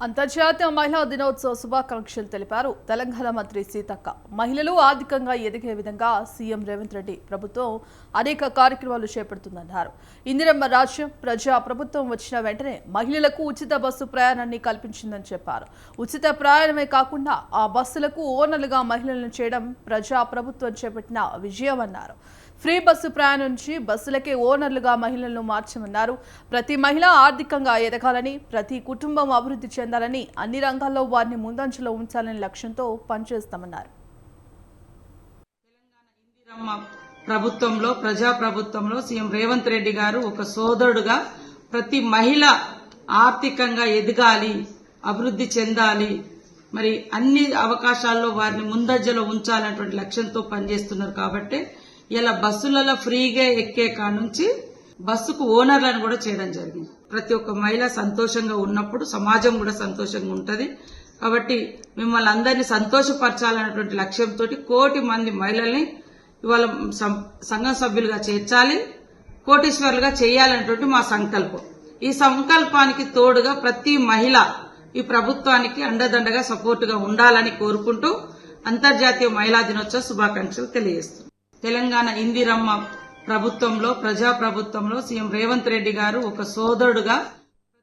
అంతర్జాతీయ మహిళా దినోత్సవ శుభాకాంక్షలు తెలిపారు తెలంగాణ మంత్రి సీతక్క. మహిళలు ఆర్థికంగా ఎదిగే విధంగా సీఎం రేవంత్ రెడ్డి ప్రభుత్వం అనేక కార్యక్రమాలు చేపడుతుందన్నారు. ఇందిరమ్మ రాజ్యం ప్రజా ప్రభుత్వం వచ్చిన వెంటనే మహిళలకు ఉచిత బస్సు ప్రయాణాన్ని కల్పించిందని చెప్పారు. ఉచిత ప్రయాణమే కాకుండా ఆ బస్సులకు ఓనర్లుగా మహిళలను చేయడం ప్రజా ప్రభుత్వం చేపట్టిన విజయమన్నారు. ఫ్రీ బస్సు ప్రయాణం నుంచి బస్సులకే ఓనర్లుగా మహిళలను మార్చమన్నారు. ప్రతి మహిళ ఆర్థికంగా ఎదగాలని, ప్రతి కుటుంబం అభివృద్ధి చెందాలని, అన్ని రంగాల్లో వారిని ముందంజలో ఉంచాలని లక్ష్యంతో పనిచేస్తామన్నారు. ప్రభుత్వంలో ప్రజా ప్రభుత్వంలో సీఎం రేవంత్ రెడ్డి గారు ఒక సోదరుడుగా ప్రతి మహిళ ఆర్థికంగా ఎదగాలి, అభివృద్ధి చెందాలి, మరి అన్ని అవకాశాల్లో వారిని ముందంజలో ఉంచాలనేటువంటి లక్ష్యంతో పనిచేస్తున్నారు. కాబట్టి ఇలా బస్సులలో ఫ్రీగా ఎక్కే కానుంచి బస్సుకు ఓనర్లను కూడా చేయడం జరిగింది. ప్రతి ఒక్క మహిళ సంతోషంగా ఉన్నప్పుడు సమాజం కూడా సంతోషంగా ఉంటది. కాబట్టి మిమ్మల్ని అందరినీ సంతోషపరచాలనేటువంటి లక్ష్యంతో 1 కోటి మంది మహిళల్ని ఇవాళ సంఘం సభ్యులుగా చేర్చాలి, కోటీశ్వరులుగా చేయాలనేటువంటి మా సంకల్పం. ఈ సంకల్పానికి తోడుగా ప్రతి మహిళ ఈ ప్రభుత్వానికి అండదండగా సపోర్టుగా ఉండాలని కోరుకుంటూ అంతర్జాతీయ మహిళా దినోత్సవ శుభాకాంక్షలు తెలియజేస్తున్నాం. తెలంగాణ ఇందిరమ్మ ప్రభుత్వంలో ప్రజా ప్రభుత్వంలో సీఎం రేవంత్ రెడ్డి గారు ఒక సోదరుడుగా